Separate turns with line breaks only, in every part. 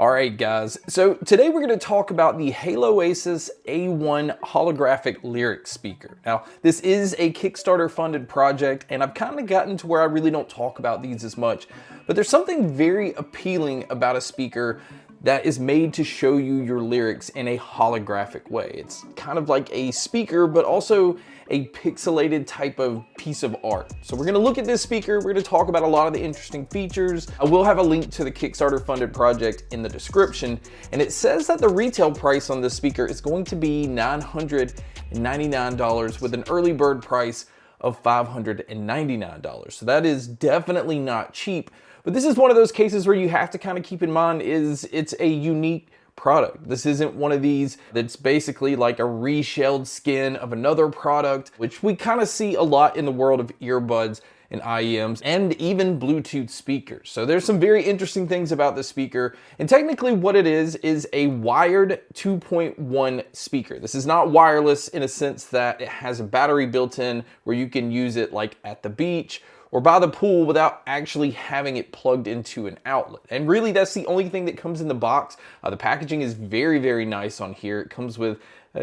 Alright guys, so today we're going to talk about the Haloasis A1 holographic lyric speaker. Now this is a Kickstarter funded project and I've kind of gotten to where I really don't talk about these as much, but there's something very appealing about a speaker that is made to show you your lyrics in a holographic way. It's kind of like a speaker, but also a pixelated type of piece of art. So we're gonna look at this speaker, we're gonna talk about a lot of the interesting features. I will have a link to the Kickstarter funded project in the description, and it says that the retail price on this speaker is going to be $999 with an early bird price of $599. So that is definitely not cheap. But this is one of those cases where you have to kind of keep in mind is it's a unique product. This isn't one of these that's basically like a reshelled skin of another product, which we kind of see a lot in the world of earbuds and IEMs and even Bluetooth speakers. So there's some very interesting things about this speaker. And technically what it is a wired 2.1 speaker. This is not wireless in a sense that it has a battery built in where you can use it like at the beach or by the pool without actually having it plugged into an outlet. And really that's the only thing that comes in the box. The packaging is very, very nice on here. It comes with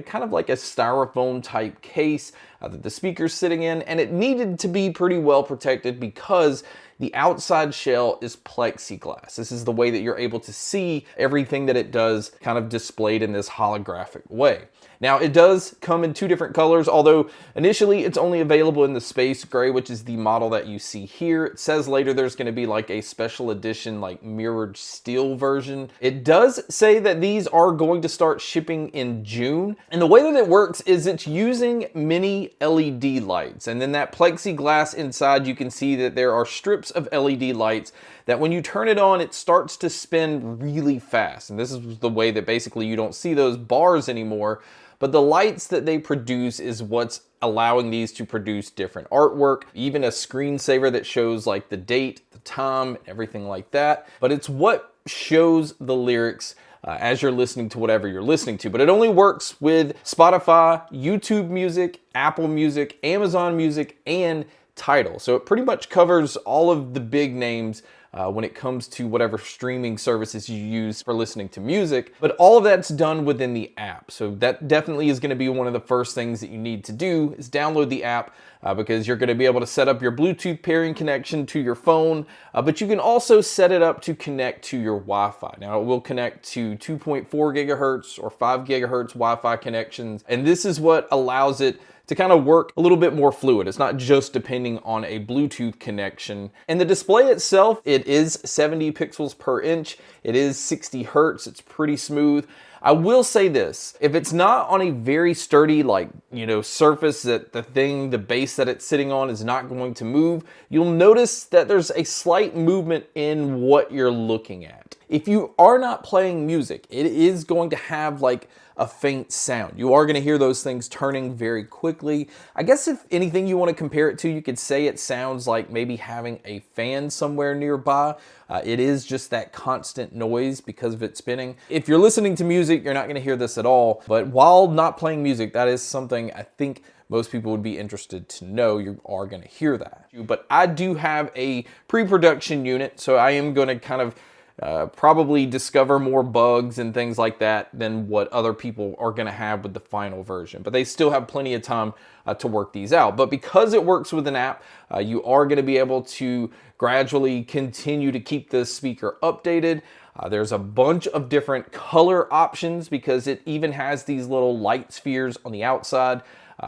kind of like a styrofoam type case that the speaker's sitting in, and it needed to be pretty well protected because the outside shell is plexiglass. This is the way that you're able to see everything that it does kind of displayed in this holographic way. Now it does come in two different colors, although initially it's only available in the space gray, which is the model that you see here. It says later there's going to be like a special edition like mirrored steel version. It does say that these are going to start shipping in June. And the way that it works is it's using mini LED lights. And then that plexiglass inside, you can see that there are strips of LED lights that when you turn it on, it starts to spin really fast. And this is the way that basically you don't see those bars anymore. But the lights that they produce is what's allowing these to produce different artwork, even a screensaver that shows like the date, the time, everything like that. But it's what shows the lyrics as you're listening to whatever you're listening to. But it only works with Spotify, YouTube Music, Apple Music, Amazon Music, and Tidal. So it pretty much covers all of the big names when it comes to whatever streaming services you use for listening to music, but all of that's done within the app. So that definitely is going to be one of the first things that you need to do is download the app because you're going to be able to set up your Bluetooth pairing connection to your phone, but you can also set it up to connect to your Wi-Fi. Now it will connect to 2.4 gigahertz or 5 gigahertz Wi-Fi connections, and this is what allows it to kind of work a little bit more fluid. It's not just depending on a Bluetooth connection. And the display itself, it is 70 pixels per inch. It is 60 hertz. It's pretty smooth. I will say this, if it's not on a very sturdy, surface that the base that it's sitting on is not going to move, you'll notice that there's a slight movement in what you're looking at. If you are not playing music, it is going to have like a faint sound. You are going to hear those things turning very quickly. I guess if anything you want to compare it to, you could say it sounds like maybe having a fan somewhere nearby. It is just that constant noise because of it spinning. If you're listening to music, you're not going to hear this at all. But while not playing music, that is something I think most people would be interested to know. You are going to hear that. But I do have a pre-production unit, so I am going to kind of probably discover more bugs and things like that than what other people are going to have with the final version. But they still have plenty of time to work these out. But because it works with an app, you are going to be able to gradually continue to keep this speaker updated. There's a bunch of different color options because it even has these little light spheres on the outside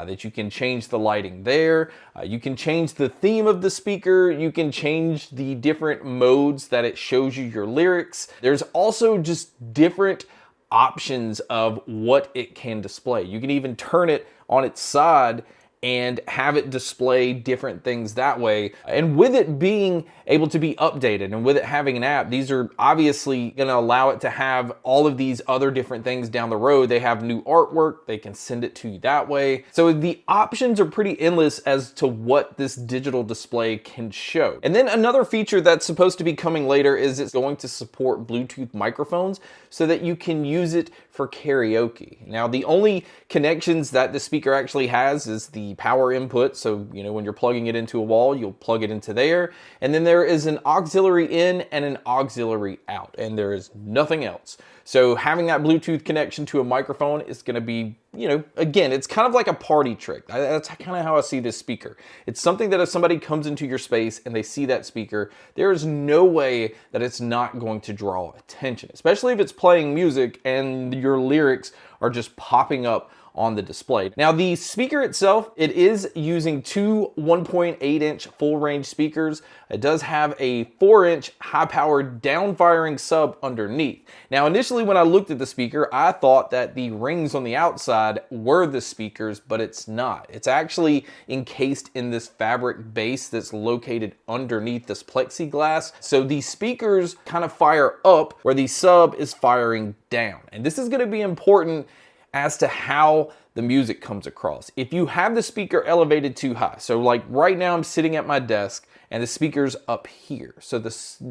that you can change the lighting there. You can change the theme of the speaker. You can change the different modes that it shows you your lyrics. There's also just different options of what it can display. You can even turn it on its side and have it display different things that way. And with it being able to be updated and with it having an app, these are obviously going to allow it to have all of these other different things down the road. They have new artwork. They can send it to you that way. So the options are pretty endless as to what this digital display can show. And then another feature that's supposed to be coming later is it's going to support Bluetooth microphones so that you can use it for karaoke. Now, the only connections that the speaker actually has is the power input. So, when you're plugging it into a wall, you'll plug it into there. And then there there is an auxiliary in and an auxiliary out, and there is nothing else. So having that Bluetooth connection to a microphone is going to be, you know, again, it's kind of like a party trick. That's kind of how I see this speaker. It's something that if somebody comes into your space and they see that speaker, there is no way that it's not going to draw attention, especially if it's playing music and your lyrics are just popping up on the display. Now the speaker itself, it is using two 1.8-inch full range speakers. It does have a 4-inch high-powered down-firing sub underneath. Now initially when I looked at the speaker, I thought that the rings on the outside were the speakers, but it's not. It's actually encased in this fabric base that's located underneath this plexiglass. So the speakers kind of fire up where the sub is firing down. And this is going to be important as to how the music comes across. If you have the speaker elevated too high, so like right now I'm sitting at my desk and the speaker's up here. So the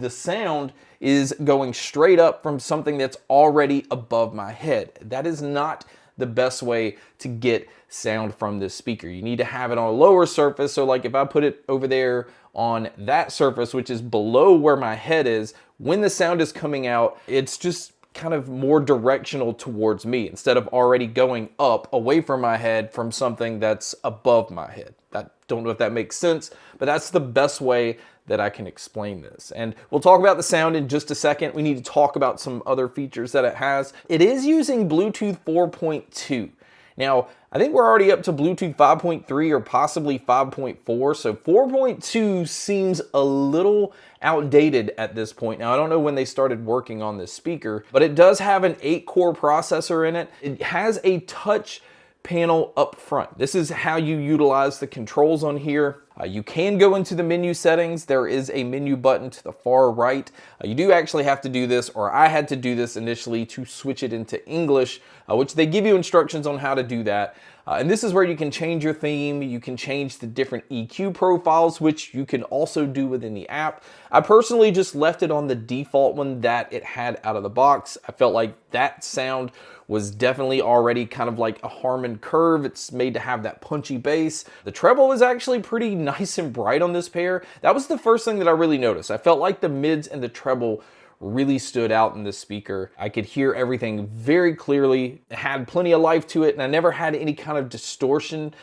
sound is going straight up from something that's already above my head. That is not the best way to get sound from this speaker. You need to have it on a lower surface. So like if I put it over there on that surface, which is below where my head is, when the sound is coming out, it's just kind of more directional towards me instead of already going up away from my head from something that's above my head. I don't know if that makes sense, but that's the best way that I can explain this. And we'll talk about the sound in just a second. We need to talk about some other features that it has. It is using Bluetooth 4.2. Now, I think we're already up to Bluetooth 5.3 or possibly 5.4, so 4.2 seems a little outdated at this point. Now, I don't know when they started working on this speaker, but it does have an 8-core processor in it. It has a touch panel up front. This is how you utilize the controls on here. You can go into the menu settings. There is a menu button to the far right. You do actually have to do this, or I had to do this initially to switch it into English, which they give you instructions on how to do that. And this is where you can change your theme. You can change the different EQ profiles, which you can also do within the app. I personally just left it on the default one that it had out of the box. I felt like that sound was definitely already kind of like a Harman curve. It's made to have that punchy bass. The treble is actually pretty nice and bright on this pair. That was the first thing that I really noticed. I felt like the mids and the treble really stood out in this speaker. I could hear everything very clearly. It had plenty of life to it, and I never had any kind of distortion,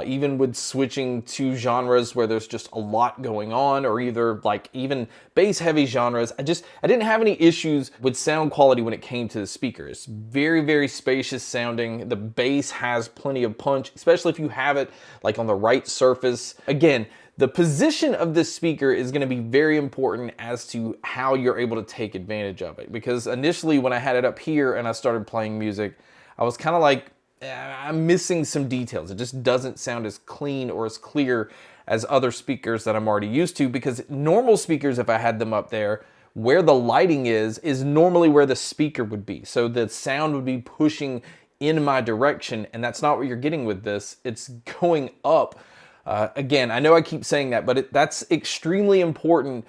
even with switching to genres where there's just a lot going on, or either like even bass heavy genres. I didn't have any issues with sound quality when it came to the speaker. It's very, very spacious sounding. The bass has plenty of punch, especially if you have it like on the right surface. Again, the position of this speaker is going to be very important as to how you're able to take advantage of it. Because initially when I had it up here and I started playing music, I was kind of like, I'm missing some details. It just doesn't sound as clean or as clear as other speakers that I'm already used to. Because normal speakers, if I had them up there, where the lighting is normally where the speaker would be. So the sound would be pushing in my direction, and that's not what you're getting with this. It's going up. Again, I know I keep saying that, but that's extremely important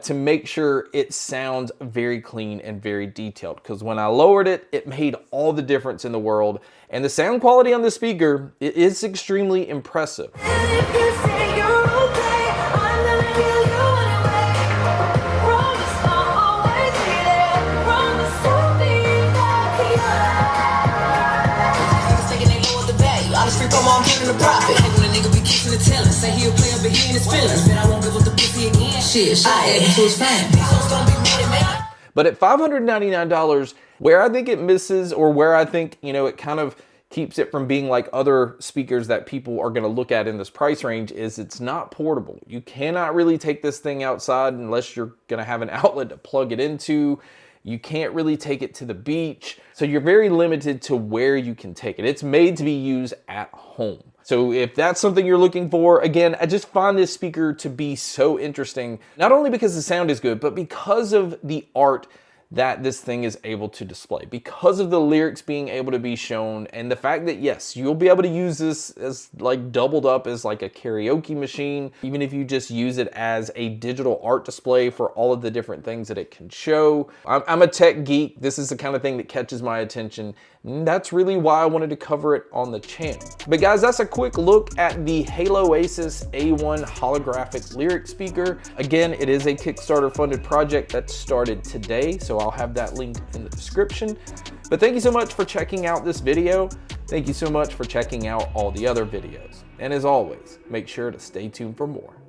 to make sure it sounds very clean and very detailed. Because when I lowered it, it made all the difference in the world. And the sound quality on the speaker, it is extremely impressive. But at $599, where I think it misses, or where I think, you know, it kind of keeps it from being like other speakers that people are going to look at in this price range, is it's not portable. You cannot really take this thing outside unless you're going to have an outlet to plug it into. You can't really take it to the beach. So you're very limited to where you can take it. It's made to be used at home. So if that's something you're looking for, again, I just find this speaker to be so interesting, not only because the sound is good, but because of the art that this thing is able to display because of the lyrics being able to be shown, and the fact that yes, you'll be able to use this as like doubled up as like a karaoke machine, even if you just use it as a digital art display for all of the different things that it can show. I'm a tech geek. This is the kind of thing that catches my attention. And that's really why I wanted to cover it on the channel. But guys, that's a quick look at the Haloasis A1 holographic lyric speaker. Again, it is a Kickstarter funded project that started today, so I'll have that linked in the description. But thank you so much for checking out this video. Thank you so much for checking out all the other videos. And as always, make sure to stay tuned for more.